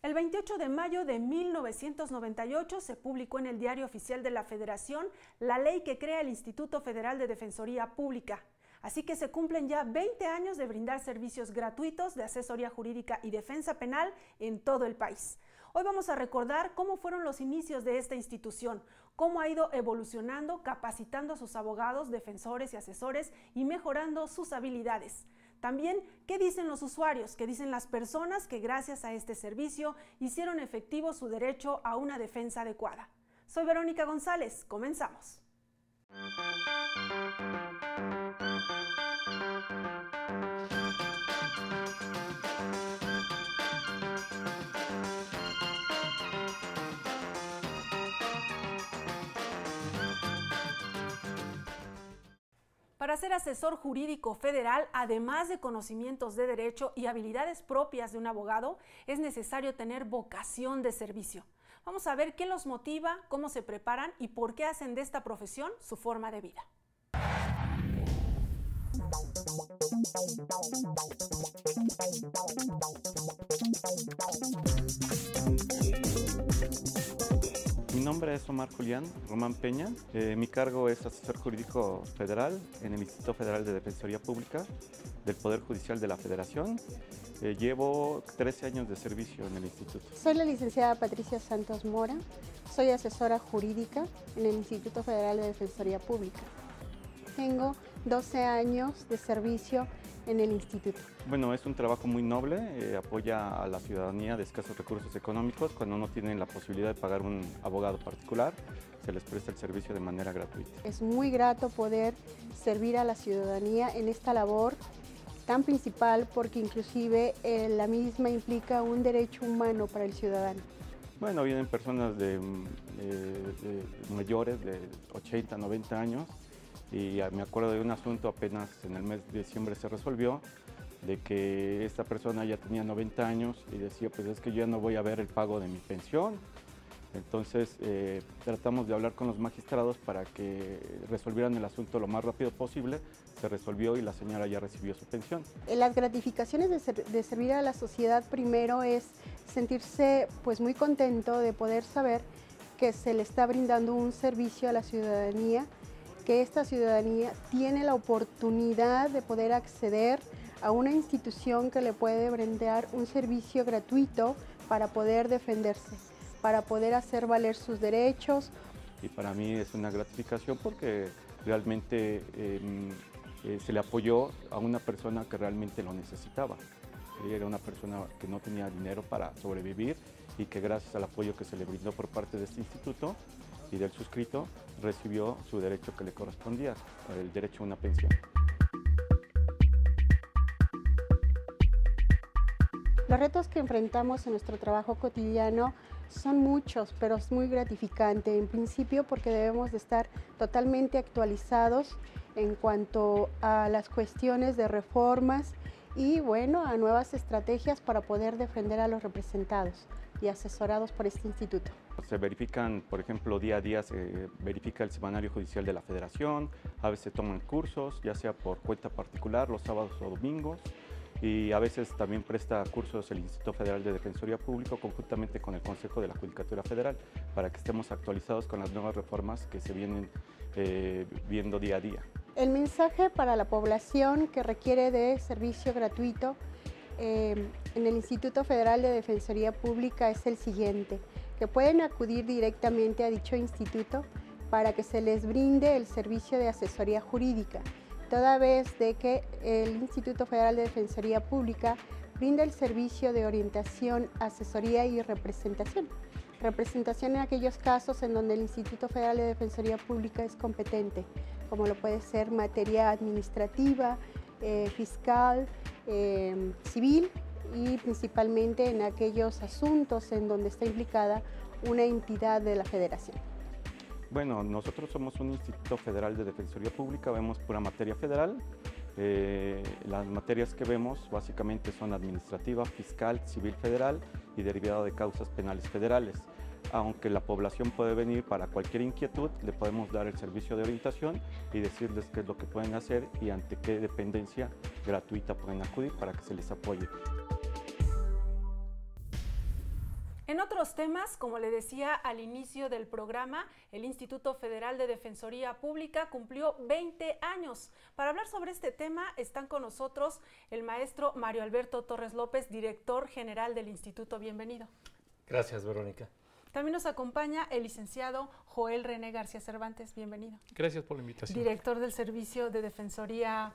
El 28 de mayo de 1998 se publicó en el Diario Oficial de la Federación la ley que crea el Instituto Federal de Defensoría Pública. Así que se cumplen ya 20 años de brindar servicios gratuitos de asesoría jurídica y defensa penal en todo el país. Hoy vamos a recordar cómo fueron los inicios de esta institución, cómo ha ido evolucionando, capacitando a sus abogados, defensores y asesores y mejorando sus habilidades. También, ¿qué dicen los usuarios? ¿Qué dicen las personas que gracias a este servicio hicieron efectivo su derecho a una defensa adecuada? Soy Verónica González, comenzamos. Para ser asesor jurídico federal, además de conocimientos de derecho y habilidades propias de un abogado, es necesario tener vocación de servicio. Vamos a ver qué los motiva, cómo se preparan y por qué hacen de esta profesión su forma de vida. Mi nombre es Omar Julián Román Peña. Mi cargo es asesor jurídico federal en el Instituto Federal de Defensoría Pública del Poder Judicial de la Federación. Llevo 13 años de servicio en el instituto. Soy la licenciada Patricia Santos Mora. Soy asesora jurídica en el Instituto Federal de Defensoría Pública. Tengo 12 años de servicio en el instituto. Bueno, es un trabajo muy noble, apoya a la ciudadanía de escasos recursos económicos. Cuando no tienen la posibilidad de pagar un abogado particular, se les presta el servicio de manera gratuita. Es muy grato poder servir a la ciudadanía en esta labor tan principal porque inclusive la misma implica un derecho humano para el ciudadano. Bueno, vienen personas de mayores de 80, 90 años. Y me acuerdo de un asunto apenas en el mes de diciembre se resolvió, de que esta persona ya tenía 90 años y decía, pues es que yo ya no voy a ver el pago de mi pensión. Entonces tratamos de hablar con los magistrados para que resolvieran el asunto lo más rápido posible. Se resolvió y la señora ya recibió su pensión. Las gratificaciones de servir a la sociedad primero es sentirse pues muy contento de poder saber que se le está brindando un servicio a la ciudadanía, que esta ciudadanía tiene la oportunidad de poder acceder a una institución que le puede brindar un servicio gratuito para poder defenderse, para poder hacer valer sus derechos. Y para mí es una gratificación porque realmente se le apoyó a una persona que realmente lo necesitaba. Era una persona que no tenía dinero para sobrevivir y que gracias al apoyo que se le brindó por parte de este instituto y del suscrito, recibió su derecho que le correspondía, el derecho a una pensión. Los retos que enfrentamos en nuestro trabajo cotidiano son muchos, pero es muy gratificante, en principio porque debemos de estar totalmente actualizados en cuanto a las cuestiones de reformas y bueno, a nuevas estrategias para poder defender a los representados y asesorados por este instituto. Se verifican, por ejemplo, día a día se verifica el semanario judicial de la Federación, a veces se toman cursos, ya sea por cuenta particular, los sábados o domingos, y a veces también presta cursos el Instituto Federal de Defensoría Pública conjuntamente con el Consejo de la Judicatura Federal para que estemos actualizados con las nuevas reformas que se vienen viendo día a día. El mensaje para la población que requiere de servicio gratuito en el Instituto Federal de Defensoría Pública es el siguiente, que pueden acudir directamente a dicho instituto para que se les brinde el servicio de asesoría jurídica, toda vez de que el Instituto Federal de Defensoría Pública brinda el servicio de orientación, asesoría y representación. Representación en aquellos casos en donde el Instituto Federal de Defensoría Pública es competente, como lo puede ser materia administrativa, fiscal, civil y principalmente en aquellos asuntos en donde está implicada una entidad de la Federación. Bueno, nosotros somos un Instituto Federal de Defensoría Pública, vemos pura materia federal. Las materias que vemos básicamente son administrativa, fiscal, civil federal y derivado de causas penales federales. Aunque la población puede venir para cualquier inquietud, le podemos dar el servicio de orientación y decirles qué es lo que pueden hacer y ante qué dependencia gratuita pueden acudir para que se les apoye. En otros temas, como le decía al inicio del programa, el Instituto Federal de Defensoría Pública cumplió 20 años. Para hablar sobre este tema están con nosotros el maestro Mario Alberto Torres López, director general del instituto. Bienvenido. Gracias, Verónica. También nos acompaña el licenciado Joel René García Cervantes. Bienvenido. Gracias por la invitación. Director del Servicio de Defensoría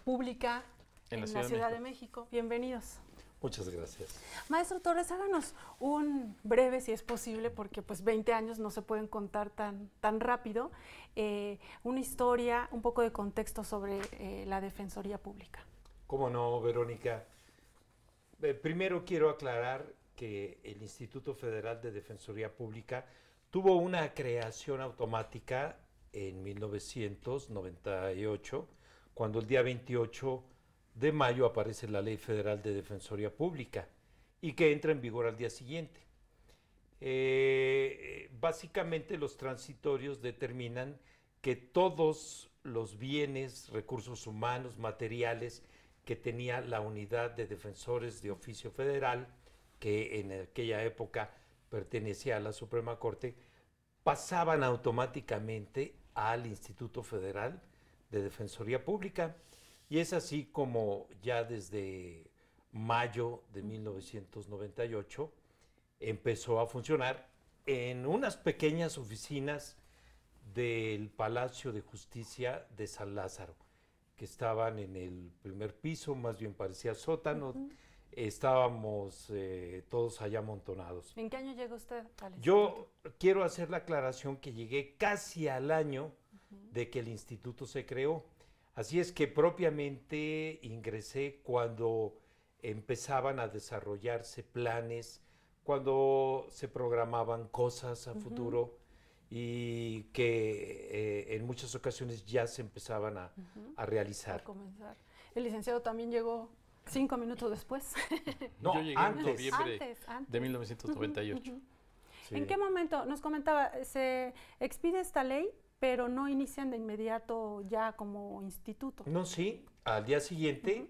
Pública en la Ciudad de México. Bienvenidos. Muchas gracias. Maestro Torres, háganos un breve, si es posible, porque pues 20 años no se pueden contar tan rápido, una historia, un poco de contexto sobre la Defensoría Pública. ¿Cómo no, Verónica? Primero quiero aclarar que el Instituto Federal de Defensoría Pública tuvo una creación automática en 1998, cuando el día 28 de mayo aparece la Ley Federal de Defensoría Pública y que entra en vigor al día siguiente. Básicamente los transitorios determinan que todos los bienes, recursos humanos, materiales que tenía la unidad de defensores de oficio federal, que en aquella época pertenecía a la Suprema Corte, pasaban automáticamente al Instituto Federal de Defensoría Pública. Y es así como ya desde mayo de 1998 empezó a funcionar en unas pequeñas oficinas del Palacio de Justicia de San Lázaro, que estaban en el primer piso, más bien parecía sótano. Estábamos todos allá amontonados. ¿En qué año llegó usted al instituto? Yo quiero hacer la aclaración que llegué casi al año de que el instituto se creó. Así es que propiamente ingresé cuando empezaban a desarrollarse planes, cuando se programaban cosas a futuro y que en muchas ocasiones ya se empezaban a realizar. A comenzar. El licenciado también llegó 5 minutos después. No, yo llegué antes. en noviembre Antes. de 1998. Sí. ¿En qué momento, nos comentaba, se expide esta ley, pero no inician de inmediato ya como instituto? No, sí, al día siguiente,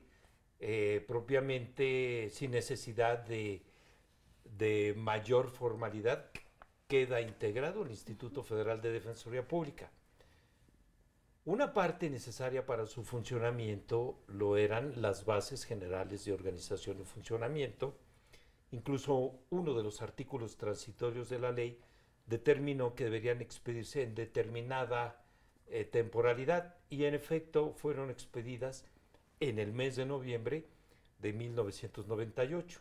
propiamente sin necesidad de mayor formalidad, queda integrado el Instituto Federal de Defensoría Pública. Una parte necesaria para su funcionamiento lo eran las bases generales de organización y funcionamiento. Incluso uno de los artículos transitorios de la ley determinó que deberían expedirse en determinada temporalidad y en efecto fueron expedidas en el mes de noviembre de 1998.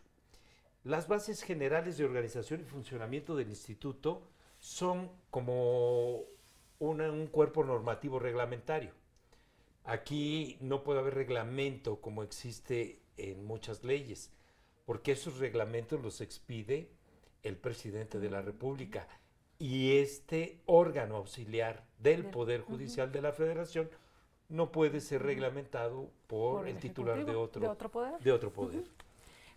Las bases generales de organización y funcionamiento del instituto son como un cuerpo normativo reglamentario. Aquí no puede haber reglamento como existe en muchas leyes, porque esos reglamentos los expide el presidente de la República. Y este órgano auxiliar del Poder Judicial de la Federación no puede ser reglamentado por el titular de otro poder.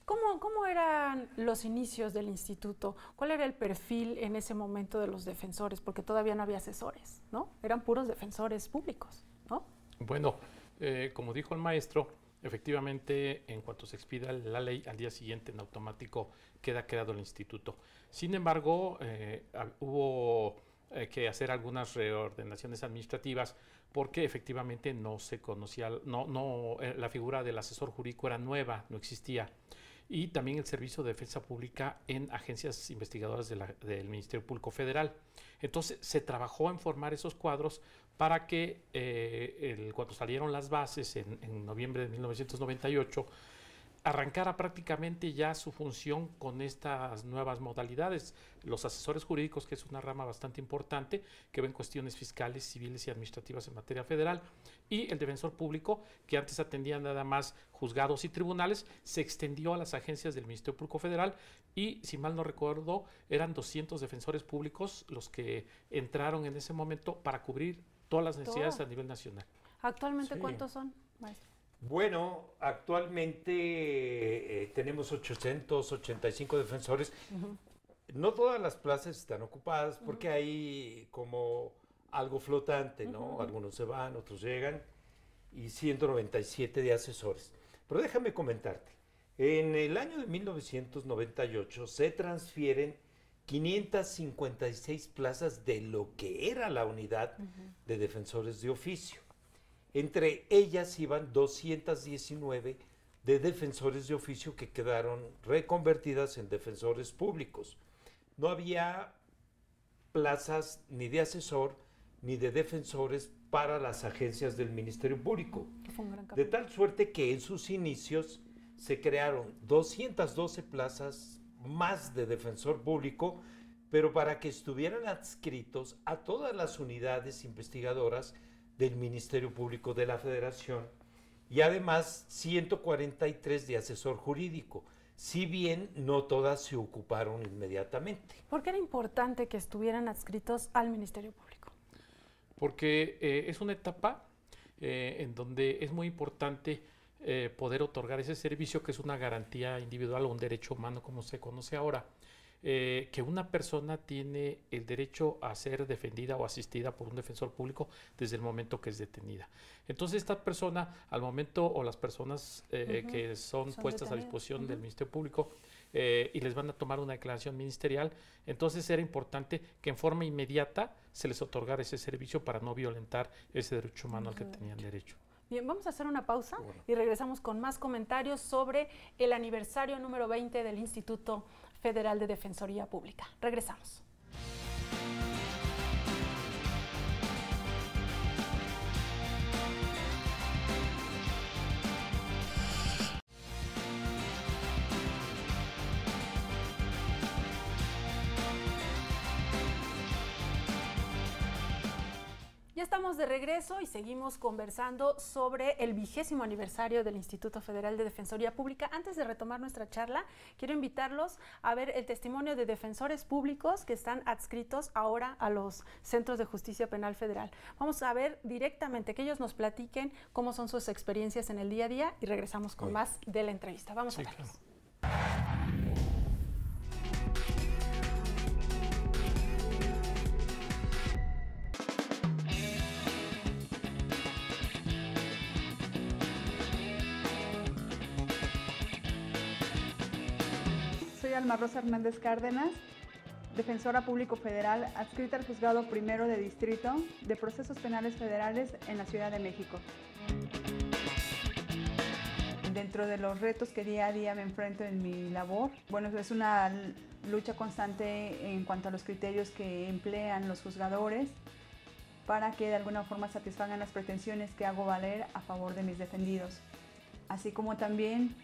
¿Cómo eran los inicios del instituto? ¿Cuál era el perfil en ese momento de los defensores? Porque todavía no había asesores, ¿no? Eran puros defensores públicos, ¿no? Bueno, como dijo el maestro, efectivamente, en cuanto se expida la ley, al día siguiente en automático queda creado el instituto. Sin embargo, hubo que hacer algunas reordenaciones administrativas porque efectivamente no se conocía, la figura del asesor jurídico era nueva, no existía. Y también el Servicio de Defensa Pública en agencias investigadoras del Ministerio Público Federal. Entonces se trabajó en formar esos cuadros para que cuando salieron las bases en noviembre de 1998, arrancara prácticamente ya su función con estas nuevas modalidades. Los asesores jurídicos, que es una rama bastante importante, que ven cuestiones fiscales, civiles y administrativas en materia federal, y el defensor público, que antes atendía nada más juzgados y tribunales, se extendió a las agencias del Ministerio Público Federal y, si mal no recuerdo, eran 200 defensores públicos los que entraron en ese momento para cubrir todas las necesidades a nivel nacional. ¿Actualmente Sí. cuántos son, maestro? Bueno, actualmente tenemos 885 defensores. No todas las plazas están ocupadas porque hay como algo flotante, ¿no? Algunos se van, otros llegan, y 197 de asesores. Pero déjame comentarte En el año de 1998 se transfieren 556 plazas de lo que era la unidad de defensores de oficio. Entre ellas iban 219 de defensores de oficio que quedaron reconvertidas en defensores públicos. No había plazas ni de asesor ni de defensores para las agencias del Ministerio Público. De tal suerte que en sus inicios se crearon 212 plazas más de defensor público, pero para que estuvieran adscritos a todas las unidades investigadoras del Ministerio Público de la Federación y además 143 de asesor jurídico, si bien no todas se ocuparon inmediatamente. ¿Por qué era importante que estuvieran adscritos al Ministerio Público? Porque es una etapa en donde es muy importante poder otorgar ese servicio, que es una garantía individual o un derecho humano, como se conoce ahora, que una persona tiene el derecho a ser defendida o asistida por un defensor público desde el momento que es detenida. Entonces esta persona, al momento, o las personas que son puestas a disposición del Ministerio Público y les van a tomar una declaración ministerial, entonces era importante que en forma inmediata se les otorgara ese servicio para no violentar ese derecho humano al que tenían derecho. Bien, vamos a hacer una pausa y regresamos con más comentarios sobre el aniversario número 20 del Instituto Federal de Defensoría Pública. Regresamos. Ya estamos de regreso y seguimos conversando sobre el 20º aniversario del Instituto Federal de Defensoría Pública. Antes de retomar nuestra charla, quiero invitarlos a ver el testimonio de defensores públicos que están adscritos ahora a los centros de justicia penal federal. Vamos a ver directamente que ellos nos platiquen cómo son sus experiencias en el día a día y regresamos con más de la entrevista. Vamos a verlos. Claro. Soy Alma Rosa Hernández Cárdenas, defensora público federal adscrita al Juzgado Primero de Distrito de Procesos Penales Federales en la Ciudad de México. Dentro de los retos que día a día me enfrento en mi labor, bueno, es una lucha constante en cuanto a los criterios que emplean los juzgadores para que de alguna forma satisfagan las pretensiones que hago valer a favor de mis defendidos, así como también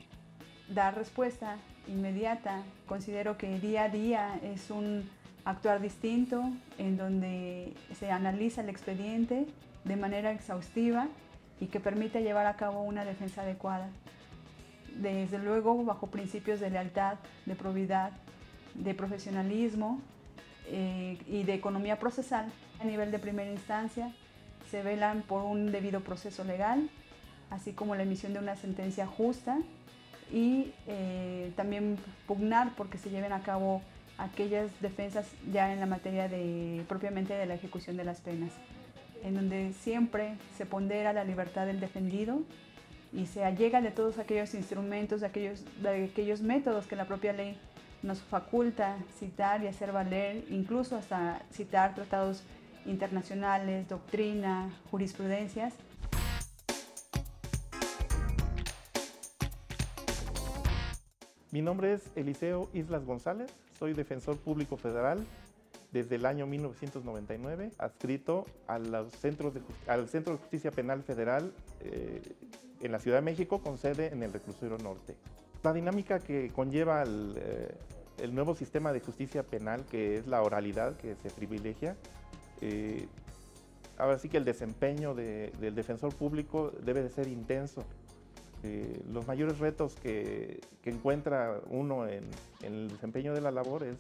dar respuesta inmediata. Considero que día a día es un actuar distinto en donde se analiza el expediente de manera exhaustiva y que permite llevar a cabo una defensa adecuada. Desde luego bajo principios de lealtad, de probidad, de profesionalismo y de economía procesal. A nivel de primera instancia se velan por un debido proceso legal, así como la emisión de una sentencia justa y también pugnar porque se lleven a cabo aquellas defensas ya en la materia propiamente de la ejecución de las penas, en donde siempre se pondera la libertad del defendido y se allega de todos aquellos instrumentos, de aquellos métodos que la propia ley nos faculta citar y hacer valer, incluso hasta citar tratados internacionales, doctrina, jurisprudencias. Mi nombre es Eliseo Islas González, soy defensor público federal desde el año 1999, adscrito al Centro de Justicia Penal Federal en la Ciudad de México, con sede en el Reclusorio Norte. La dinámica que conlleva el nuevo sistema de justicia penal, que es la oralidad que se privilegia, ahora sí que el desempeño del defensor público debe de ser intenso. Los mayores retos que encuentra uno en el desempeño de la labor es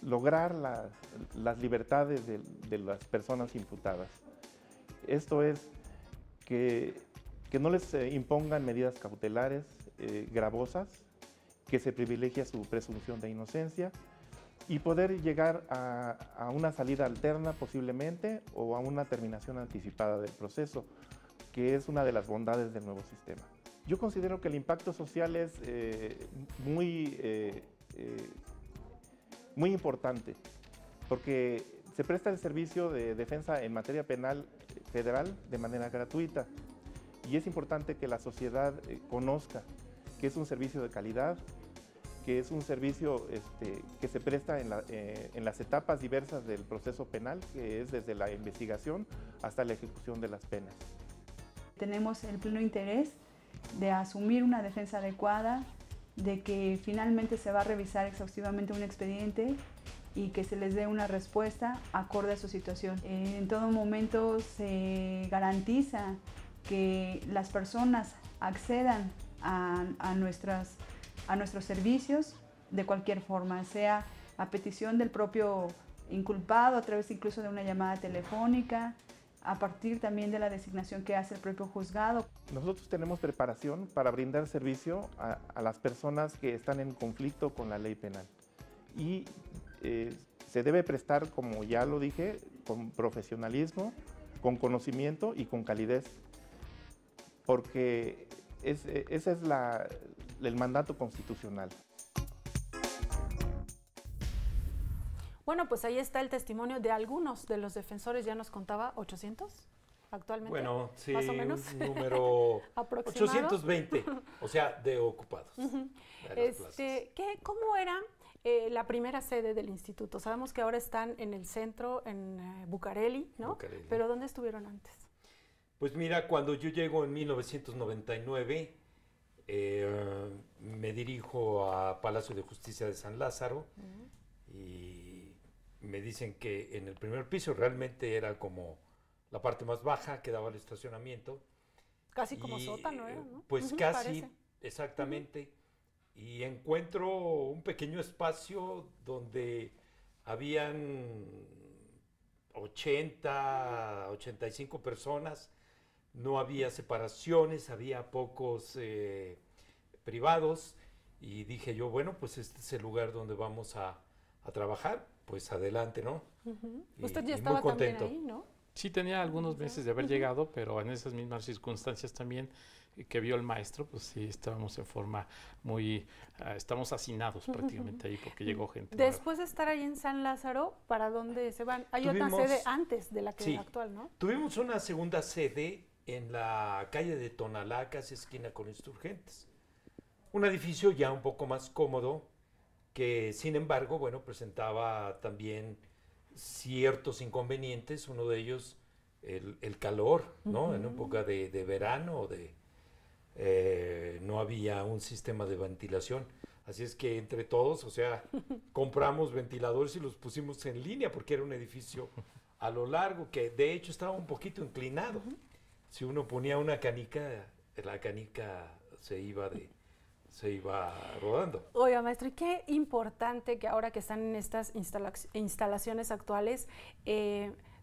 lograr las libertades de las personas imputadas. Esto es que no les impongan medidas cautelares gravosas, que se privilegie su presunción de inocencia y poder llegar a una salida alterna posiblemente o a una terminación anticipada del proceso, que es una de las bondades del nuevo sistema. Yo considero que el impacto social es muy importante, porque se presta el servicio de defensa en materia penal federal de manera gratuita, y es importante que la sociedad conozca que es un servicio de calidad, que es un servicio que se presta en las etapas diversas del proceso penal, que es desde la investigación hasta la ejecución de las penas. Tenemos el pleno interés de asumir una defensa adecuada, de que finalmente se va a revisar exhaustivamente un expediente y que se les dé una respuesta acorde a su situación. En todo momento se garantiza que las personas accedan a nuestros servicios de cualquier forma, sea a petición del propio inculpado, a través incluso de una llamada telefónica, a partir también de la designación que hace el propio juzgado. Nosotros tenemos preparación para brindar servicio a las personas que están en conflicto con la ley penal. Y se debe prestar, como ya lo dije, con profesionalismo, con conocimiento y con calidez, porque ese es el mandato constitucional. Bueno, pues ahí está el testimonio de algunos de los defensores, ya nos contaba, 800 actualmente. Bueno, sí, más o menos. un número aproximado. 820, o sea, de ocupados. ¿Cómo era la primera sede del instituto? Sabemos que ahora están en el centro, en Bucareli, ¿no? Bucareli. Pero ¿dónde estuvieron antes? Pues mira, cuando yo llego en 1999, me dirijo a Palacio de Justicia de San Lázaro y me dicen que en el primer piso realmente era como la parte más baja, que daba el estacionamiento. Casi como sótano era, ¿no? Pues casi, parece. exactamente. Y encuentro un pequeño espacio donde habían 80, 85 personas, no había separaciones, había pocos privados, y dije yo, bueno, pues este es el lugar donde vamos a trabajar, pues adelante, ¿no? Usted ya estaba también ahí, ¿no? Sí, tenía algunos meses de haber llegado, pero en esas mismas circunstancias también que vio el maestro, pues sí, estábamos en forma muy, estamos hacinados prácticamente ahí porque llegó gente. Después de estar ahí en San Lázaro, ¿para dónde se van? Hay otra sede antes de la que sí, actual, ¿no? Tuvimos una segunda sede en la calle de Tonalá, casi esquina con Insurgentes. Un edificio ya un poco más cómodo, que sin embargo, bueno, presentaba también ciertos inconvenientes, uno de ellos el calor, ¿no? En época de verano, no había un sistema de ventilación, así es que entre todos, o sea, compramos ventiladores y los pusimos en línea porque era un edificio a lo largo que de hecho estaba un poquito inclinado. Si uno ponía una canica, la canica se iba rodando. Oiga, maestro, y qué importante que ahora que están en estas instalaciones actuales,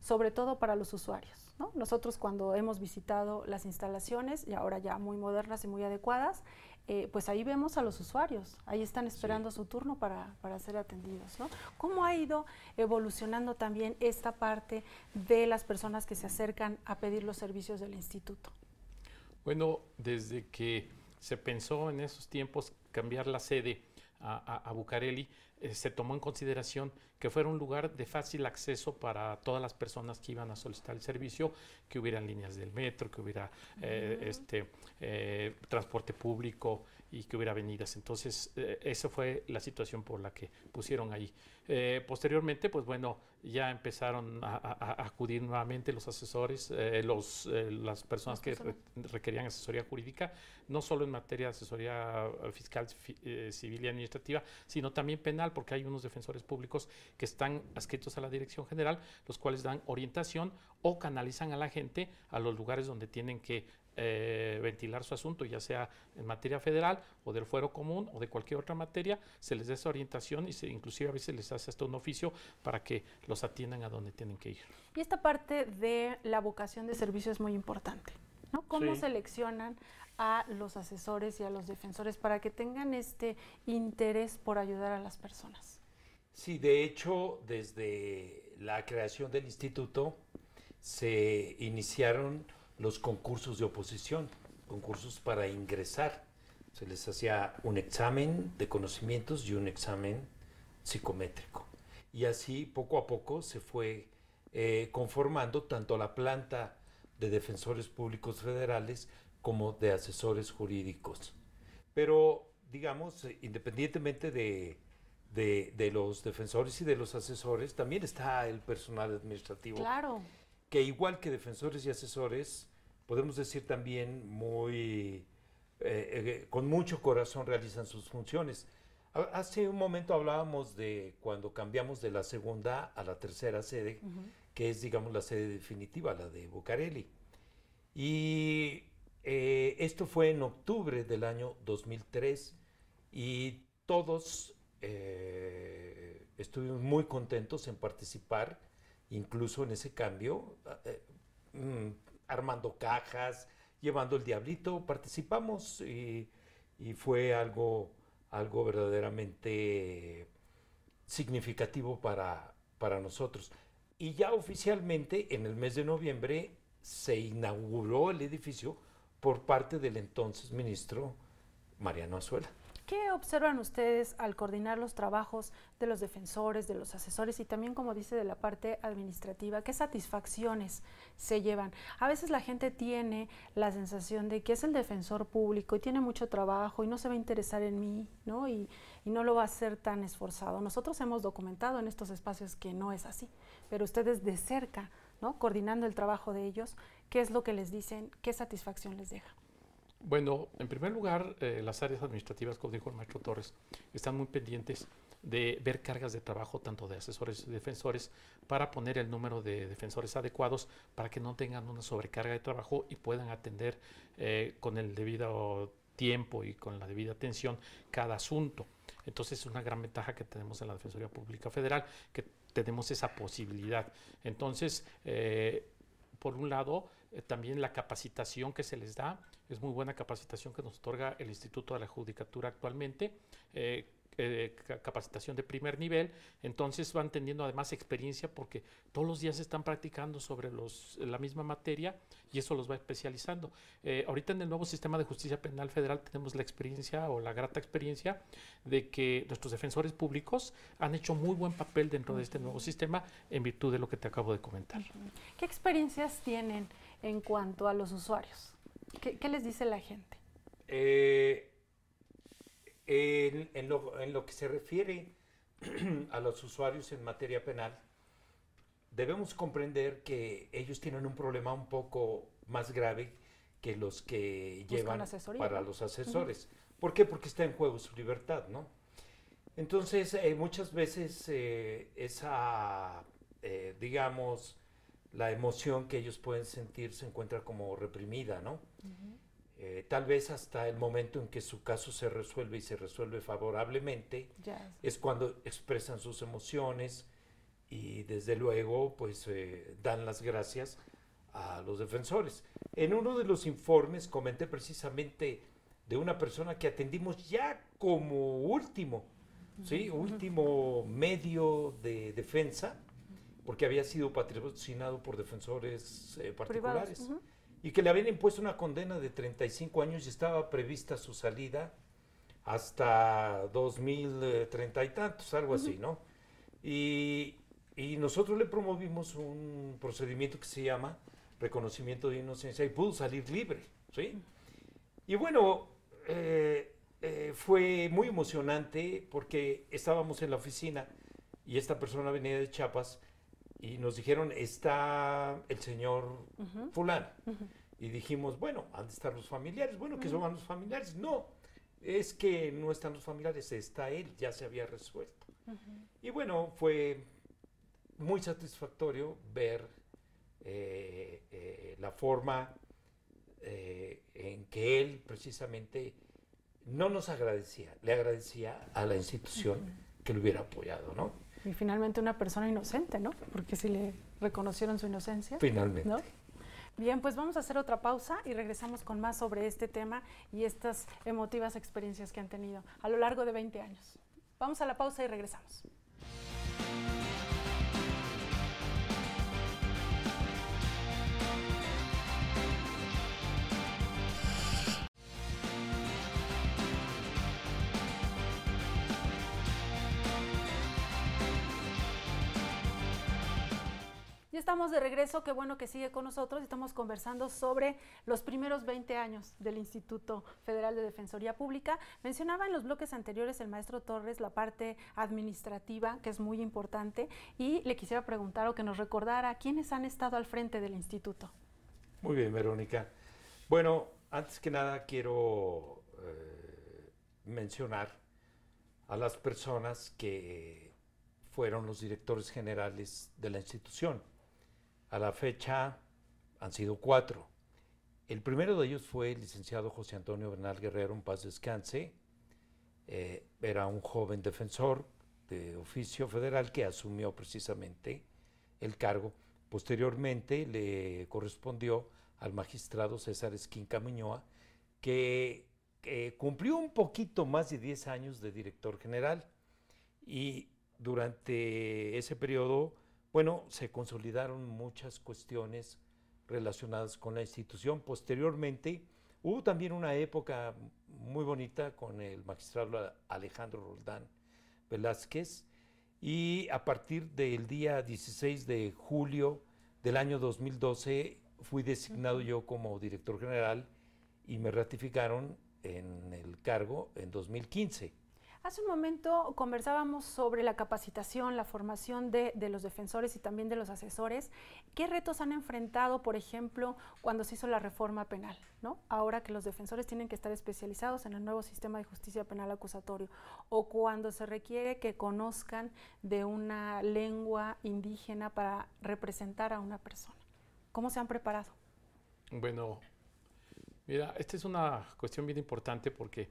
sobre todo para los usuarios, ¿no? Nosotros cuando hemos visitado las instalaciones, y ahora ya muy modernas y muy adecuadas, pues ahí vemos a los usuarios, ahí están esperando su turno para ser atendidos, ¿no? ¿Cómo ha ido evolucionando también esta parte de las personas que se acercan a pedir los servicios del instituto? Bueno, desde que se pensó en esos tiempos cambiar la sede a Bucareli, se tomó en consideración que fuera un lugar de fácil acceso para todas las personas que iban a solicitar el servicio, que hubiera líneas del metro, que hubiera transporte público y que hubiera avenidas. Entonces, esa fue la situación por la que pusieron ahí. Posteriormente, pues bueno, ya empezaron a acudir nuevamente los asesores, las personas que requerían asesoría jurídica, no solo en materia de asesoría fiscal, civil y administrativa, sino también penal, porque hay unos defensores públicos que están adscritos a la Dirección General, los cuales dan orientación o canalizan a la gente a los lugares donde tienen que ventilar su asunto, ya sea en materia federal o del fuero común o de cualquier otra materia, se les da esa orientación y inclusive a veces les hace hasta un oficio para que los atiendan a donde tienen que ir. Y esta parte de la vocación de servicio es muy importante, ¿no? ¿Cómo seleccionan a los asesores y a los defensores para que tengan este interés por ayudar a las personas? Sí, de hecho, desde la creación del instituto se iniciaron los concursos de oposición. concursos para ingresar. Se les hacía un examen de conocimientos y un examen psicométrico. Y así poco a poco se fue conformando tanto la planta de defensores públicos federales como de asesores jurídicos. Pero, digamos, independientemente de los defensores y de los asesores, también está el personal administrativo. Claro. Que igual que defensores y asesores, podemos decir también con mucho corazón realizan sus funciones. Hace un momento hablábamos de cuando cambiamos de la segunda a la tercera sede, que es, digamos, la sede definitiva, la de Bucareli. Y esto fue en octubre del año 2003 y todos estuvimos muy contentos en participar, incluso en ese cambio, armando cajas, llevando el diablito, participamos y fue algo verdaderamente significativo para nosotros. Y ya oficialmente en el mes de noviembre se inauguró el edificio por parte del entonces ministro Mariano Azuela. ¿Qué observan ustedes al coordinar los trabajos de los defensores, de los asesores y también, como dice, de la parte administrativa? ¿Qué satisfacciones se llevan? A veces la gente tiene la sensación de que es el defensor público y tiene mucho trabajo y no se va a interesar en mí, ¿no? Y no lo va a hacer tan esforzado. Nosotros hemos documentado en estos espacios que no es así, pero ustedes de cerca, ¿no?, coordinando el trabajo de ellos, ¿qué es lo que les dicen? ¿Qué satisfacción les deja? Bueno, en primer lugar, las áreas administrativas, como dijo el maestro Torres, están muy pendientes de ver cargas de trabajo tanto de asesores y defensores para poner el número de defensores adecuados para que no tengan una sobrecarga de trabajo y puedan atender con el debido tiempo y con la debida atención cada asunto. Entonces es una gran ventaja que tenemos en la Defensoría Pública Federal, que tenemos esa posibilidad. Entonces, por un lado, también la capacitación que se les da, es muy buena capacitación que nos otorga el Instituto de la Judicatura actualmente, capacitación de primer nivel. Entonces van teniendo además experiencia porque todos los días están practicando sobre la misma materia y eso los va especializando. Ahorita en el nuevo sistema de justicia penal federal tenemos la experiencia o la grata experiencia de que nuestros defensores públicos han hecho muy buen papel dentro de este nuevo sistema en virtud de lo que te acabo de comentar. ¿Qué experiencias tienen en cuanto a los usuarios? ¿Qué les dice la gente? En lo que se refiere a los usuarios en materia penal, debemos comprender que ellos tienen un problema un poco más grave que los que llevan para los asesores. ¿Por qué? Porque está en juego su libertad, ¿no? Entonces, muchas veces digamos, la emoción que ellos pueden sentir se encuentra como reprimida, ¿no? Tal vez hasta el momento en que su caso se resuelve y se resuelve favorablemente, es cuando expresan sus emociones y desde luego pues dan las gracias a los defensores. En uno de los informes comenté precisamente de una persona que atendimos ya como último, ¿sí? Último medio de defensa, porque había sido patrocinado por defensores particulares. Y que le habían impuesto una condena de 35 años y estaba prevista su salida hasta 2030 y tantos, algo así, ¿no? Y nosotros le promovimos un procedimiento que se llama reconocimiento de inocencia y pudo salir libre, ¿sí? Y bueno, fue muy emocionante porque estábamos en la oficina y esta persona venía de Chiapas y nos dijeron, está el señor fulano. Y dijimos, bueno, han de estar los familiares. Bueno, ¿que son los familiares? No, es que no están los familiares, está él, ya se había resuelto. Y bueno, fue muy satisfactorio ver la forma en que él precisamente no nos agradecía, le agradecía a la institución que lo hubiera apoyado, ¿no? Y finalmente una persona inocente, ¿no? Porque si le reconocieron su inocencia. Finalmente. ¿No? Bien, pues vamos a hacer otra pausa y regresamos con más sobre este tema y estas emotivas experiencias que han tenido a lo largo de 20 años. Vamos a la pausa y regresamos. estamos de regreso, qué bueno que sigue con nosotros. Estamos conversando sobre los primeros 20 años del Instituto Federal de Defensoría Pública. Mencionaba en los bloques anteriores el maestro Torres la parte administrativa, que es muy importante, y le quisiera preguntar o que nos recordara quiénes han estado al frente del instituto. Muy bien, Verónica. Bueno, antes que nada quiero mencionar a las personas que fueron los directores generales de la institución. A la fecha han sido 4. El primero de ellos fue el licenciado José Antonio Bernal Guerrero, en paz descanse. Era un joven defensor de oficio federal que asumió precisamente el cargo. Posteriormente le correspondió al magistrado César Esquinca Muñoa, que cumplió un poquito más de 10 años de director general, y durante ese periodo, bueno, se consolidaron muchas cuestiones relacionadas con la institución. Posteriormente, hubo también una época muy bonita con el magistrado Alejandro Roldán Velázquez, y a partir del día 16 de julio del año 2012 fui designado yo como director general y me ratificaron en el cargo en 2015. Hace un momento conversábamos sobre la capacitación, la formación de los defensores y también de los asesores. ¿Qué retos han enfrentado, por ejemplo, cuando se hizo la reforma penal, ¿no? Ahora que los defensores tienen que estar especializados en el nuevo sistema de justicia penal acusatorio, o cuando se requiere que conozcan de una lengua indígena para representar a una persona? ¿Cómo se han preparado? Bueno, mira, esta es una cuestión bien importante porque,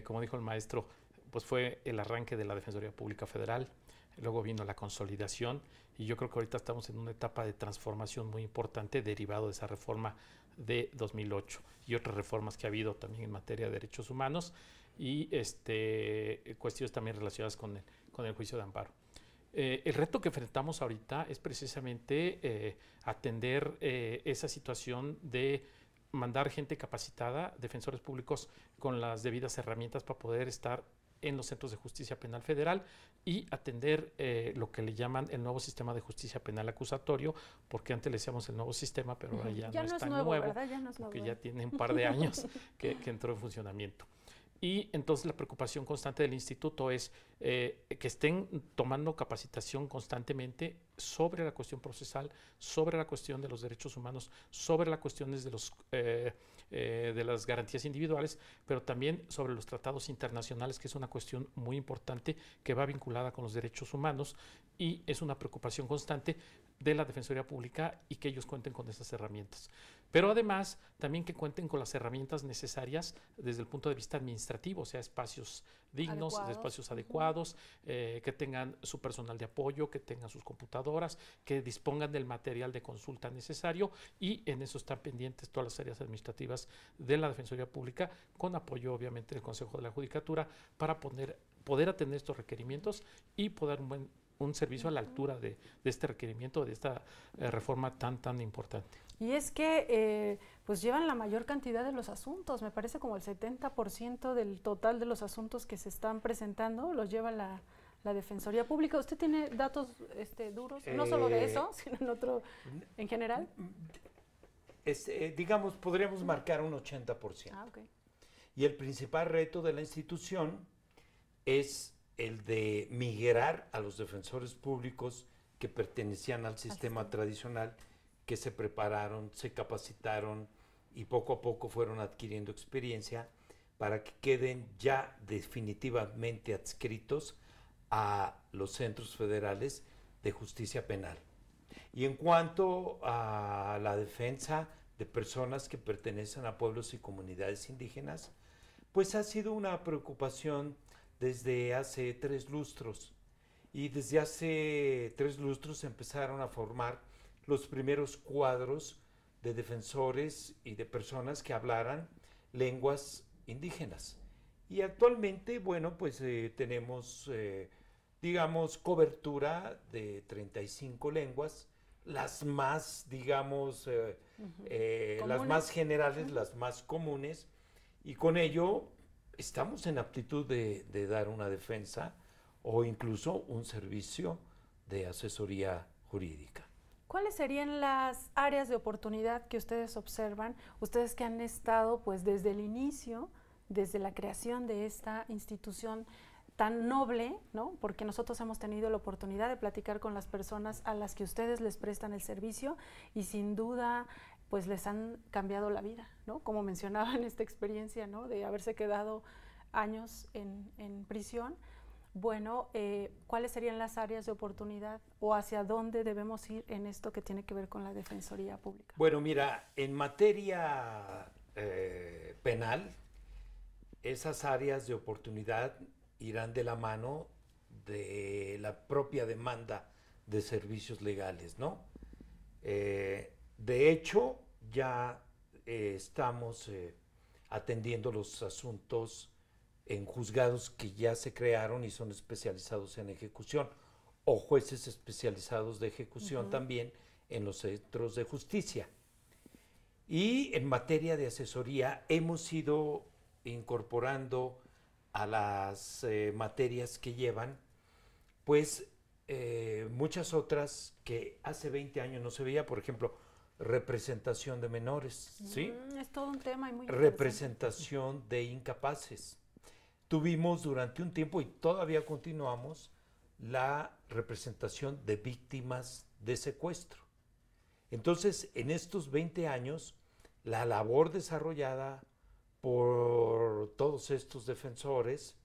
como dijo el maestro, pues fue el arranque de la Defensoría Pública Federal, luego vino la consolidación, y yo creo que ahorita estamos en una etapa de transformación muy importante derivado de esa reforma de 2008 y otras reformas que ha habido también en materia de derechos humanos y cuestiones también relacionadas con el juicio de amparo. El reto que enfrentamos ahorita es precisamente atender esa situación de mandar gente capacitada, defensores públicos con las debidas herramientas para poder estar en los centros de justicia penal federal y atender lo que le llaman el nuevo sistema de justicia penal acusatorio, porque antes le decíamos el nuevo sistema, pero ahora ya no es tan nuevo, ¿verdad? Ya no es nuevo, porque ya tiene un par de años que entró en funcionamiento. Y entonces la preocupación constante del instituto es que estén tomando capacitación constantemente sobre la cuestión procesal, sobre la cuestión de los derechos humanos, sobre las cuestiones de las garantías individuales, pero también sobre los tratados internacionales, que es una cuestión muy importante que va vinculada con los derechos humanos, y es una preocupación constante de la Defensoría Pública y que ellos cuenten con esas herramientas. Pero además, también que cuenten con las herramientas necesarias desde el punto de vista administrativo, o sea, espacios dignos, espacios adecuados, que tengan su personal de apoyo, que tengan sus computadoras, que dispongan del material de consulta necesario, y en eso están pendientes todas las áreas administrativas de la Defensoría Pública, con apoyo obviamente del Consejo de la Judicatura, para poder atender estos requerimientos y poder un servicio a la altura de este requerimiento, de esta reforma tan importante. Y es que pues llevan la mayor cantidad de los asuntos, me parece como el 70% del total de los asuntos que se están presentando los lleva la Defensoría Pública. ¿Usted tiene datos duros, no solo de eso, sino en general? Digamos, podríamos marcar un 80%. Ah, okay. Y el principal reto de la institución es el de migrar a los defensores públicos que pertenecían al sistema tradicional, que se prepararon, se capacitaron y poco a poco fueron adquiriendo experiencia para que queden ya definitivamente adscritos a los centros federales de justicia penal. Y en cuanto a la defensa de personas que pertenecen a pueblos y comunidades indígenas, pues ha sido una preocupación desde hace 3 lustros. Y desde hace 3 lustros se empezaron a formar los primeros cuadros de defensores y de personas que hablaran lenguas indígenas. Y actualmente, bueno, pues tenemos, digamos, cobertura de 35 lenguas, las más, digamos, las más generales, las más comunes, y con ello estamos en aptitud de dar una defensa o incluso un servicio de asesoría jurídica. ¿Cuáles serían las áreas de oportunidad que ustedes observan, ustedes que han estado pues desde el inicio, desde la creación de esta institución tan noble, ¿no? Porque nosotros hemos tenido la oportunidad de platicar con las personas a las que ustedes les prestan el servicio y sin duda pues les han cambiado la vida, ¿no? Como mencionaba en esta experiencia, ¿no? De haberse quedado años en prisión. Bueno, ¿cuáles serían las áreas de oportunidad o hacia dónde debemos ir en esto que tiene que ver con la Defensoría Pública? Bueno, mira, en materia penal, esas áreas de oportunidad irán de la mano de la propia demanda de servicios legales, ¿no? De hecho, ya estamos atendiendo los asuntos en juzgados que ya se crearon y son especializados en ejecución, o jueces especializados de ejecución también en los centros de justicia. Y en materia de asesoría hemos ido incorporando a las materias que llevan, pues muchas otras que hace 20 años no se veía, por ejemplo, representación de menores, ¿sí? Es todo un tema y muy Representación de incapaces. Tuvimos durante un tiempo y todavía continuamos la representación de víctimas de secuestro. Entonces, en estos 20 años, la labor desarrollada por todos estos defensores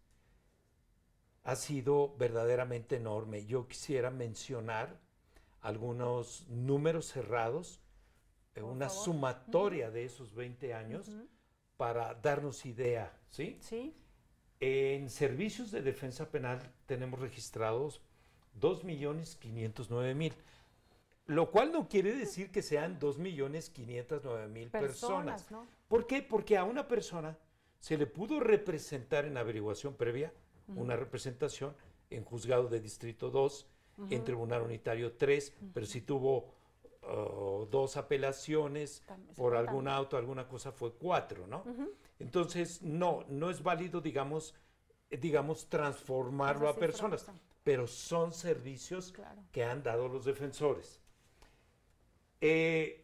ha sido verdaderamente enorme. Yo quisiera mencionar algunos números cerrados, una sumatoria de esos 20 años para darnos idea, ¿sí? Sí. En servicios de defensa penal tenemos registrados 2.509.000, lo cual no quiere decir que sean 2.509.000 personas. ¿No? ¿Por qué? Porque a una persona se le pudo representar en averiguación previa, una representación en juzgado de distrito 2, en tribunal unitario 3, pero si tuvo 2 apelaciones por algún auto, alguna cosa, fue 4, ¿no? Entonces, no es válido, digamos, transformarlo a personas, pero son servicios que han dado los defensores.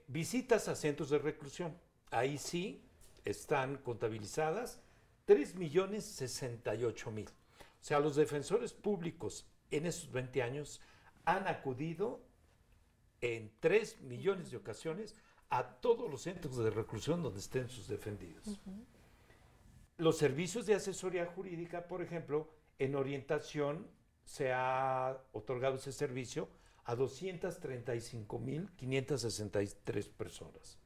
Visitas a centros de reclusión, ahí sí están contabilizadas 3.068.000. O sea, los defensores públicos en esos 20 años han acudido en 3 millones de ocasiones a todos los centros de reclusión donde estén sus defendidos. Los servicios de asesoría jurídica, por ejemplo, en orientación se ha otorgado ese servicio a 235.563 personas.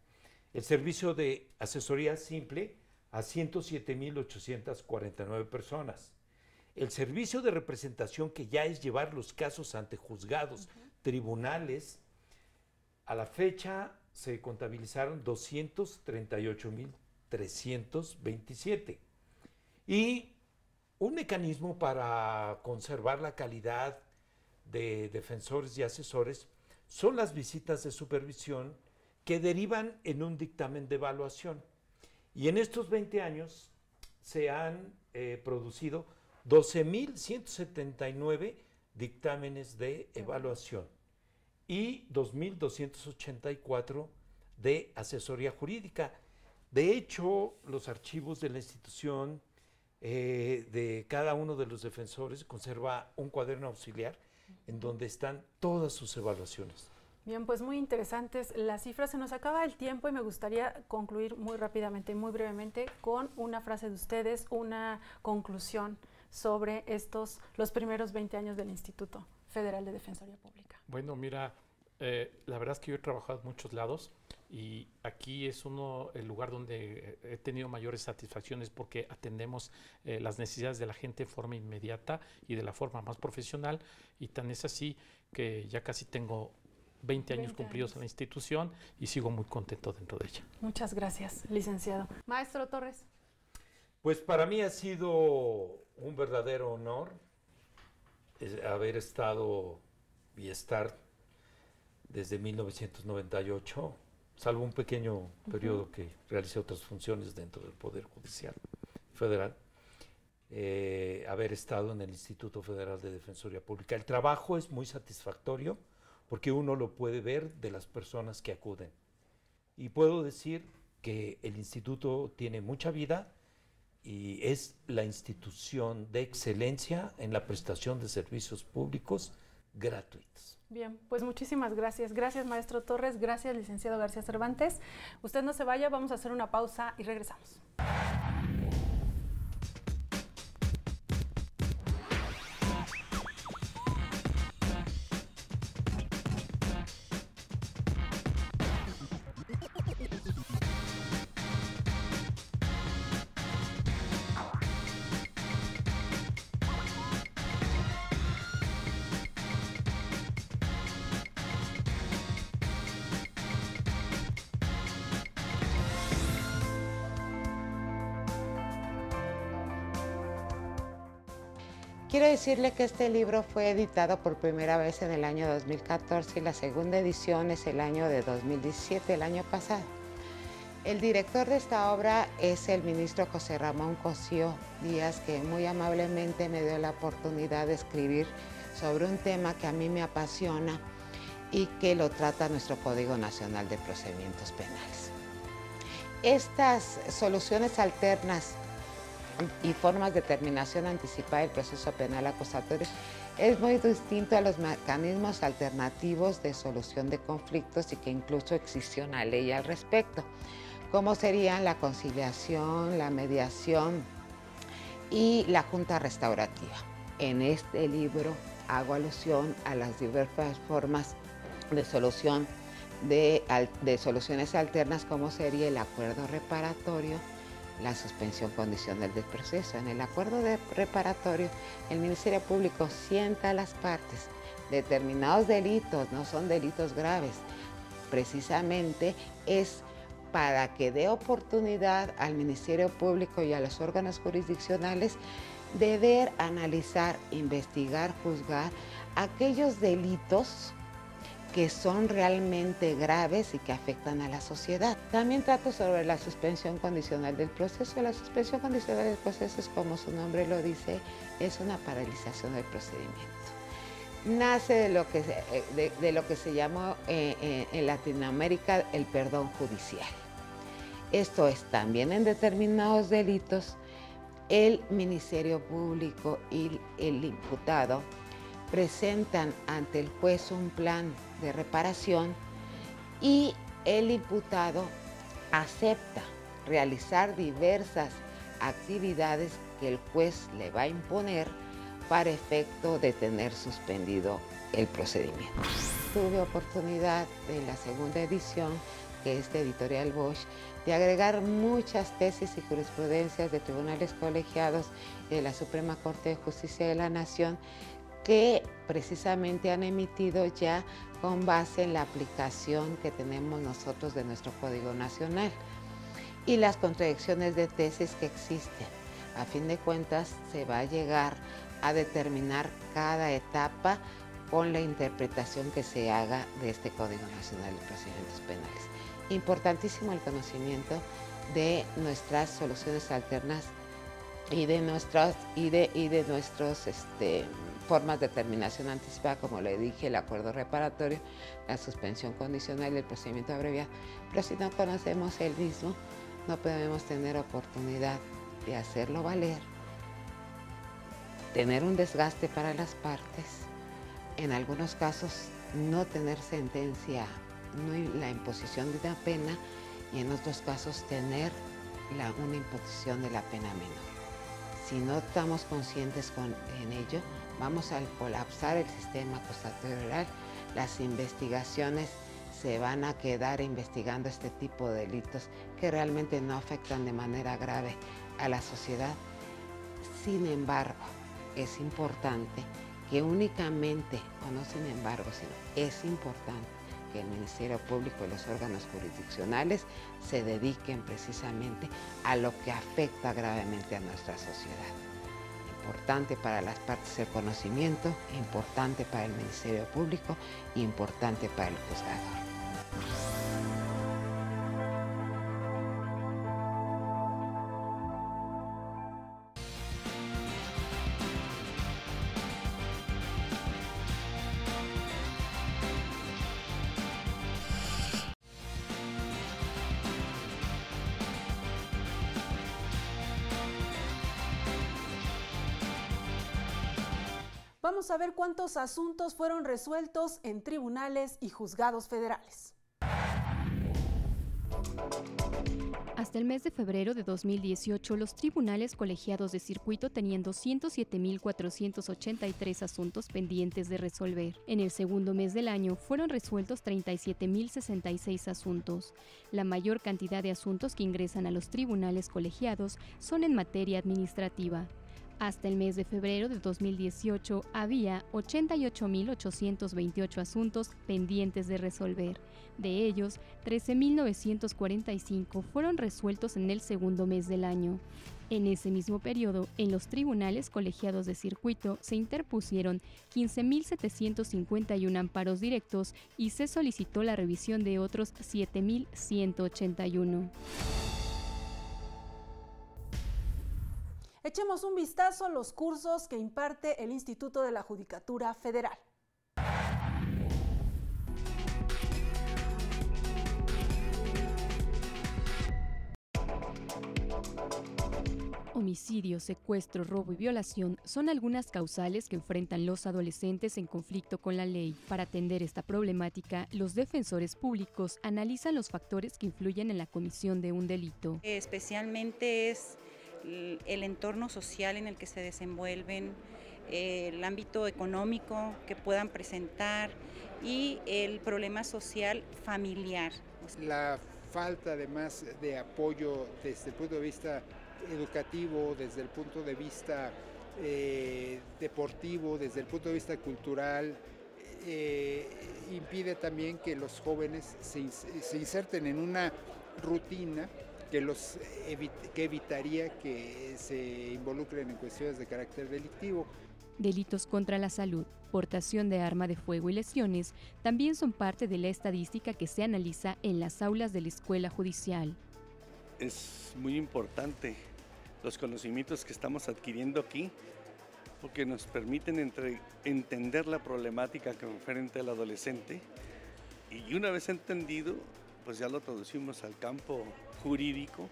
El servicio de asesoría simple a 107.849 personas. El servicio de representación, que ya es llevar los casos ante juzgados, tribunales, a la fecha se contabilizaron 238.327. Y un mecanismo para conservar la calidad de defensores y asesores son las visitas de supervisión que derivan en un dictamen de evaluación. Y en estos 20 años se han producido 12.179 dictámenes de evaluación y 2.284 de asesoría jurídica. De hecho, los archivos de la institución de cada uno de los defensores conserva un cuaderno auxiliar en donde están todas sus evaluaciones. Bien, pues muy interesantes las cifras. Se nos acaba el tiempo y me gustaría concluir muy rápidamente, muy brevemente, con una frase de ustedes, una conclusión sobre los primeros 20 años del Instituto Federal de Defensoría Pública. Bueno, mira, la verdad es que yo he trabajado en muchos lados y aquí es el lugar donde he tenido mayores satisfacciones porque atendemos las necesidades de la gente de forma inmediata y de la forma más profesional, y tan es así que ya casi tengo 20 años cumplidos en la institución y sigo muy contento dentro de ella. Muchas gracias, licenciado. Maestro Torres. Pues para mí ha sido un verdadero honor haber estado y estar desde 1998, salvo un pequeño periodo que realicé otras funciones dentro del Poder Judicial Federal, haber estado en el Instituto Federal de Defensoría Pública. El trabajo es muy satisfactorio porque uno lo puede ver de las personas que acuden. Y puedo decir que el instituto tiene mucha vida y es la institución de excelencia en la prestación de servicios públicos gratuitos. Bien, pues muchísimas gracias. Gracias, maestro Torres. Gracias, licenciado García Cervantes. Usted no se vaya, vamos a hacer una pausa y regresamos. Quiero decirle que este libro fue editado por primera vez en el año 2014 y la segunda edición es el año de 2017, el año pasado. El director de esta obra es el ministro José Ramón Cosío Díaz, que muy amablemente me dio la oportunidad de escribir sobre un tema que a mí me apasiona y que lo trata nuestro Código Nacional de Procedimientos Penales. Estas soluciones alternas y formas de terminación anticipada del proceso penal acusatorio es muy distinto a los mecanismos alternativos de solución de conflictos y que incluso existe una ley al respecto, como serían la conciliación, la mediación y la junta restaurativa. En este libro hago alusión a las diversas formas de solución de soluciones alternas, como sería el acuerdo reparatorio, la suspensión condicional del proceso. En el acuerdo reparatorio, el Ministerio Público sienta a las partes. Determinados delitos no son delitos graves. Precisamente es para que dé oportunidad al Ministerio Público y a los órganos jurisdiccionales de ver, analizar, investigar, juzgar aquellos delitos que son realmente graves y que afectan a la sociedad. También trato sobre la suspensión condicional del proceso. La suspensión condicional del proceso es, como su nombre lo dice, es una paralización del procedimiento. Nace de lo que se llamó en Latinoamérica el perdón judicial. Esto es, también en determinados delitos, el Ministerio Público y el imputado presentan ante el juez un plan de reparación y el imputado acepta realizar diversas actividades que el juez le va a imponer para efecto de tener suspendido el procedimiento. Tuve oportunidad en la segunda edición, que es de Editorial Bosch, de agregar muchas tesis y jurisprudencias de tribunales colegiados de la Suprema Corte de Justicia de la Nación, que precisamente han emitido ya con base en la aplicación que tenemos nosotros de nuestro Código Nacional y las contradicciones de tesis que existen. A fin de cuentas, se va a llegar a determinar cada etapa con la interpretación que se haga de este Código Nacional de Procedimientos Penales. Importantísimo el conocimiento de nuestras soluciones alternas y de nuestras formas de terminación anticipada, como le dije, el acuerdo reparatorio, la suspensión condicional y el procedimiento abreviado. Pero si no conocemos el mismo, no podemos tener oportunidad de hacerlo valer, tener un desgaste para las partes, en algunos casos no tener sentencia, no la imposición de una pena, y en otros casos tener una imposición de la pena menor. Si no estamos conscientes en ello, vamos a colapsar el sistema acusatorio oral. Las investigaciones se van a quedar investigando este tipo de delitos que realmente no afectan de manera grave a la sociedad. Sin embargo, es importante que únicamente, o no sin embargo, sino es importante que el Ministerio Público y los órganos jurisdiccionales se dediquen precisamente a lo que afecta gravemente a nuestra sociedad. Importante para las partes el conocimiento, importante para el Ministerio Público, importante para el juzgador. Vamos a ver cuántos asuntos fueron resueltos en tribunales y juzgados federales. Hasta el mes de febrero de 2018, los tribunales colegiados de circuito tenían 207.483 asuntos pendientes de resolver. En el segundo mes del año fueron resueltos 37.066 asuntos. La mayor cantidad de asuntos que ingresan a los tribunales colegiados son en materia administrativa. Hasta el mes de febrero de 2018 había 88.828 asuntos pendientes de resolver. De ellos, 13.945 fueron resueltos en el segundo mes del año. En ese mismo periodo, en los tribunales colegiados de circuito se interpusieron 15.751 amparos directos y se solicitó la revisión de otros 7.181. Echemos un vistazo a los cursos que imparte el Instituto de la Judicatura Federal. Homicidio, secuestro, robo y violación son algunas causales que enfrentan los adolescentes en conflicto con la ley. Para atender esta problemática, los defensores públicos analizan los factores que influyen en la comisión de un delito. Especialmente es el entorno social en el que se desenvuelven, el ámbito económico que puedan presentar y el problema social familiar. La falta además de apoyo desde el punto de vista educativo, desde el punto de vista deportivo, desde el punto de vista cultural, impide también que los jóvenes se inserten en una rutina que evitaría que se involucren en cuestiones de carácter delictivo. Delitos contra la salud, portación de arma de fuego y lesiones también son parte de la estadística que se analiza en las aulas de la escuela judicial. Es muy importante los conocimientos que estamos adquiriendo aquí porque nos permiten entender la problemática que enfrenta el adolescente y una vez entendido, pues ya lo traducimos al campo jurídico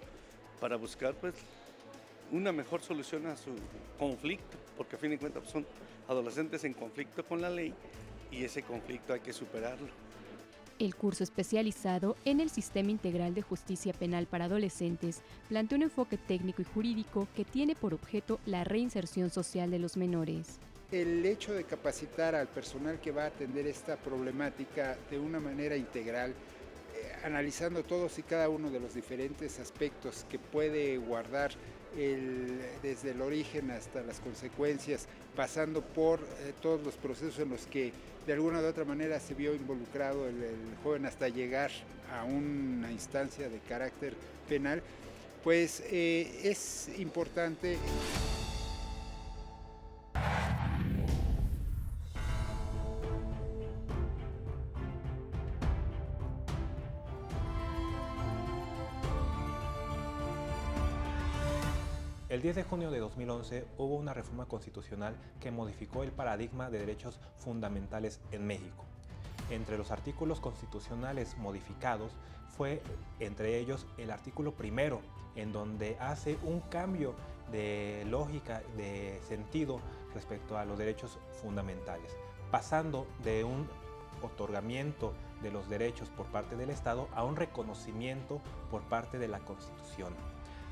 para buscar pues una mejor solución a su conflicto, porque a fin de cuentas pues, son adolescentes en conflicto con la ley y ese conflicto hay que superarlo. El curso especializado en el Sistema Integral de Justicia Penal para Adolescentes plantea un enfoque técnico y jurídico que tiene por objeto la reinserción social de los menores. El hecho de capacitar al personal que va a atender esta problemática de una manera integral, analizando todos y cada uno de los diferentes aspectos que puede guardar desde el origen hasta las consecuencias, pasando por todos los procesos en los que de alguna u otra manera se vio involucrado el joven hasta llegar a una instancia de carácter penal, pues es importante. El 10 de junio de 2011 hubo una reforma constitucional que modificó el paradigma de derechos fundamentales en México. Entre los artículos constitucionales modificados fue, entre ellos, el artículo primero, en donde hace un cambio de lógica, de sentido respecto a los derechos fundamentales, pasando de un otorgamiento de los derechos por parte del Estado a un reconocimiento por parte de la Constitución.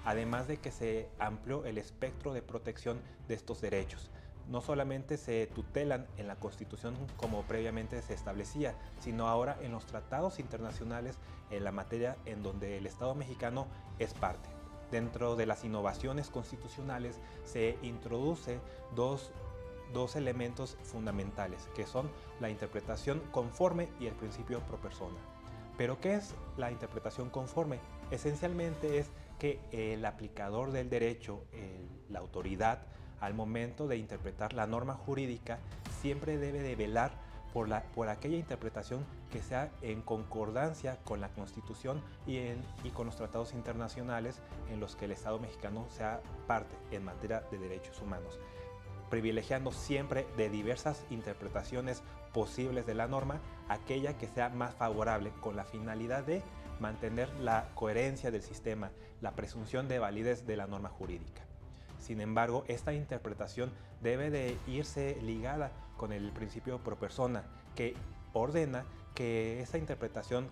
Además de que se amplió el espectro de protección de estos derechos. No solamente se tutelan en la Constitución como previamente se establecía, sino ahora en los tratados internacionales en la materia en donde el Estado mexicano es parte. Dentro de las innovaciones constitucionales se introduce dos elementos fundamentales, que son la interpretación conforme y el principio pro persona. ¿Pero qué es la interpretación conforme? Esencialmente es que el aplicador del derecho, la autoridad, al momento de interpretar la norma jurídica, siempre debe de velar por aquella interpretación que sea en concordancia con la Constitución y con los tratados internacionales en los que el Estado mexicano sea parte en materia de derechos humanos, privilegiando siempre de diversas interpretaciones posibles de la norma aquella que sea más favorable, con la finalidad de mantener la coherencia del sistema, la presunción de validez de la norma jurídica. Sin embargo, esta interpretación debe de irse ligada con el principio pro persona, que ordena que esa interpretación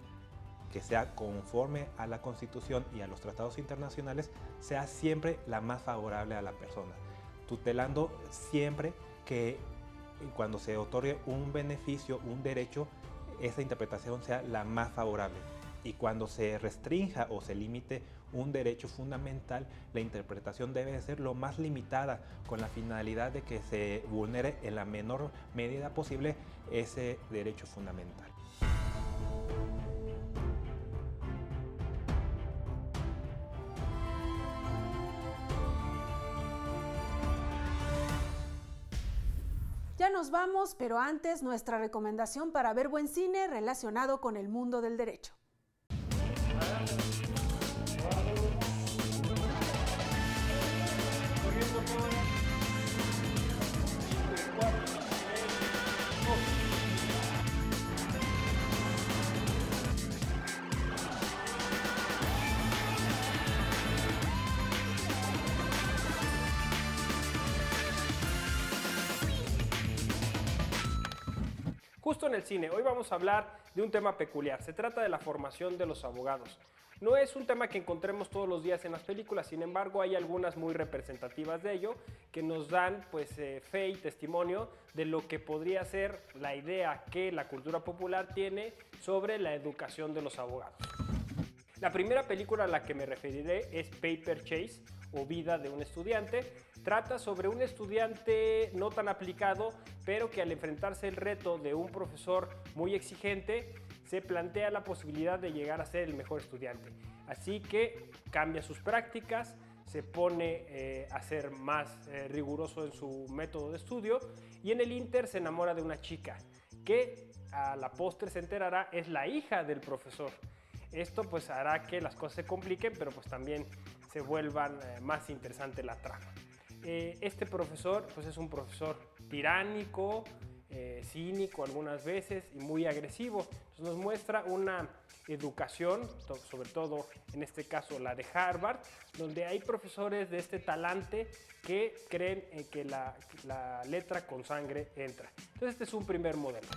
que sea conforme a la Constitución y a los tratados internacionales sea siempre la más favorable a la persona, tutelando siempre que cuando se otorgue un beneficio, un derecho, esa interpretación sea la más favorable. Y cuando se restrinja o se limite un derecho fundamental, la interpretación debe de ser lo más limitada, con la finalidad de que se vulnere en la menor medida posible ese derecho fundamental. Ya nos vamos, pero antes nuestra recomendación para ver buen cine relacionado con el mundo del derecho. Justo en el cine, hoy vamos a hablar de un tema peculiar. Se trata de la formación de los abogados. No es un tema que encontremos todos los días en las películas, sin embargo hay algunas muy representativas de ello que nos dan fe y testimonio de lo que podría ser la idea que la cultura popular tiene sobre la educación de los abogados. La primera película a la que me referiré es Paper Chase, o Vida de un estudiante. Trata sobre un estudiante no tan aplicado, pero que al enfrentarse el reto de un profesor muy exigente, se plantea la posibilidad de llegar a ser el mejor estudiante. Así que cambia sus prácticas, se pone a ser más riguroso en su método de estudio y en el Inter se enamora de una chica que a la postre se enterará es la hija del profesor. Esto pues hará que las cosas se compliquen, pero pues también se vuelvan más interesante la trama. Este profesor pues es un profesor tiránico, cínico algunas veces y muy agresivo. Entonces nos muestra una educación, sobre todo en este caso la de Harvard, donde hay profesores de este talante que creen que la letra con sangre entra. Entonces este es un primer modelo.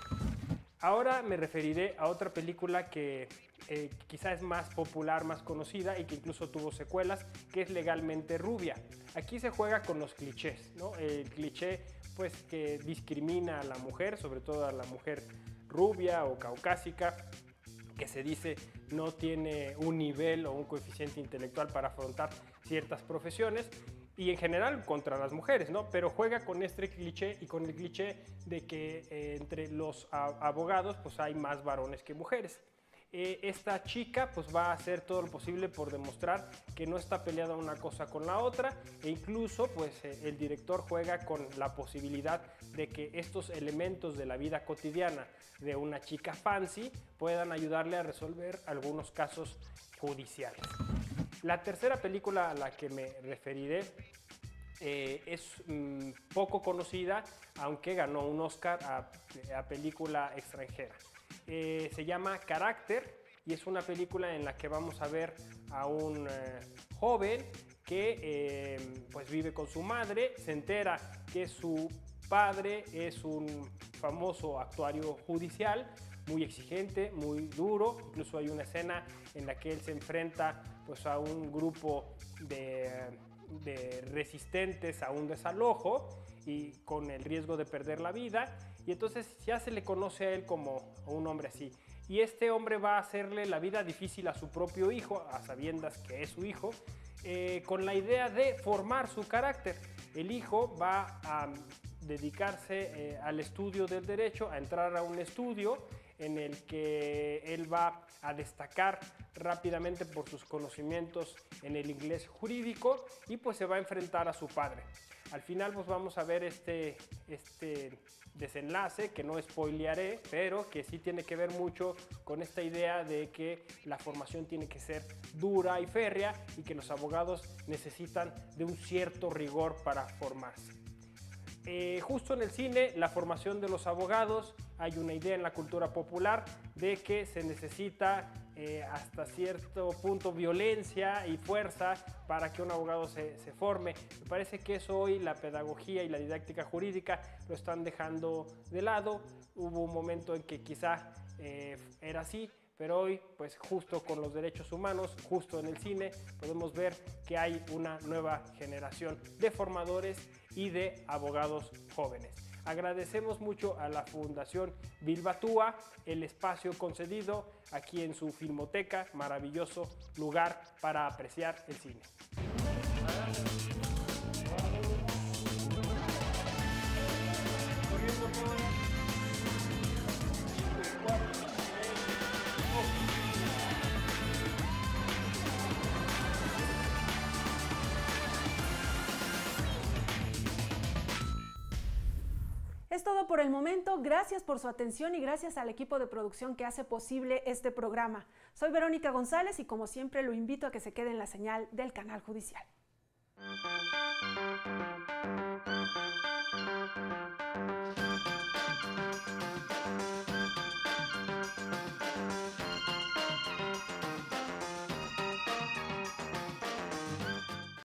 Ahora me referiré a otra película que quizá es más popular, más conocida y que incluso tuvo secuelas, que es Legalmente Rubia. Aquí se juega con los clichés, ¿no? El cliché pues que discrimina a la mujer, sobre todo a la mujer rubia o caucásica, que se dice no tiene un nivel o un coeficiente intelectual para afrontar ciertas profesiones, y en general contra las mujeres, ¿no? Pero juega con este cliché y con el cliché de que entre los abogados pues hay más varones que mujeres. Esta chica pues va a hacer todo lo posible por demostrar que no está peleada una cosa con la otra, e incluso pues el director juega con la posibilidad de que estos elementos de la vida cotidiana de una chica fancy puedan ayudarle a resolver algunos casos judiciales. La tercera película a la que me referiré es poco conocida, aunque ganó un Oscar a película extranjera. Se llama Carácter y es una película en la que vamos a ver a un joven que pues vive con su madre, se entera que su padre es un famoso actuario judicial, muy exigente, muy duro. Incluso hay una escena en la que él se enfrenta pues a un grupo de resistentes a un desalojo y con el riesgo de perder la vida, y entonces ya se le conoce a él como un hombre así, y este hombre va a hacerle la vida difícil a su propio hijo, a sabiendas que es su hijo, con la idea de formar su carácter. El hijo va a dedicarse al estudio del derecho, a entrar a un estudio en el que él va a destacar rápidamente por sus conocimientos en el inglés jurídico, y pues se va a enfrentar a su padre. Al final pues vamos a ver este desenlace que no spoilearé, pero que sí tiene que ver mucho con esta idea de que la formación tiene que ser dura y férrea y que los abogados necesitan de un cierto rigor para formarse. Justo en el cine, la formación de los abogados hay una idea en la cultura popular de que se necesita hasta cierto punto violencia y fuerza para que un abogado se forme. Me parece que eso hoy la pedagogía y la didáctica jurídica lo están dejando de lado. Hubo un momento en que quizá era así, pero hoy, pues justo con los derechos humanos, justo en el cine, podemos ver que hay una nueva generación de formadores y de abogados jóvenes. Agradecemos mucho a la Fundación Bilbatúa el espacio concedido aquí en su filmoteca, maravilloso lugar para apreciar el cine. Es todo por el momento, gracias por su atención y gracias al equipo de producción que hace posible este programa. Soy Verónica González y como siempre lo invito a que se quede en la señal del Canal Judicial.